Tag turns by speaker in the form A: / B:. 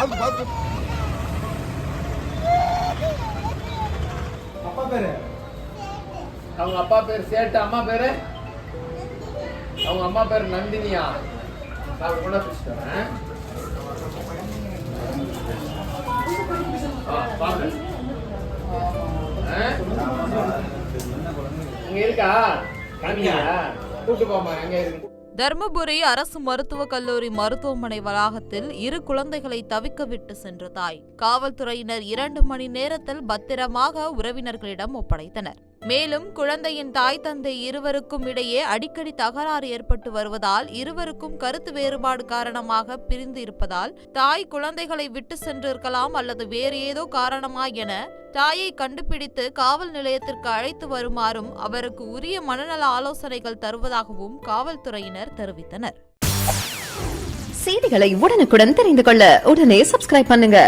A: அப்பா பேரு அவங்க அப்பா பேர் சேட்டு, அம்மா பேரு அவங்க அம்மா பேர் நந்தினியா. நான் கூட பேசிட்டேன். இங்க இருக்கா காமியா கூட்டு போமா எங்க இருக்கு.
B: தர்மபுரி அரசு மருத்துவக் கல்லூரி மருத்துவமனை வளாகத்தில் 2 குழந்தைகளை தவிக்க விட்டு சென்ற தாய் காவல்துறையினர் 2 மணி நேரத்தில் பத்திரமாக உறவினர்களிடம் ஒப்படைத்தனர். மேலும் குழந்தையின் தாய் தந்தை இருவருக்கும் இடையே அடிக்கடி தகராறு ஏற்பட்டு வருவதால் இருவருக்கும் கருத்து வேறுபாடு காரணமாக பிரிந்து இருப்பதால் தாய் குழந்தைகளை விட்டு சென்றிருக்கலாம் அல்லது வேறு ஏதோ காரணமா என தாயை கண்டுபிடித்து காவல் நிலையத்திற்கு அழைத்து வருமாறும் அவருக்கு உரிய மனநல ஆலோசனைகள் தருவதாகவும் காவல்துறையினர் தெரிவித்தனர்.
C: செய்திகளை உடனுக்குடன் தெரிந்து கொள்ள உடனே சப்ஸ்கிரைப் பண்ணுங்க.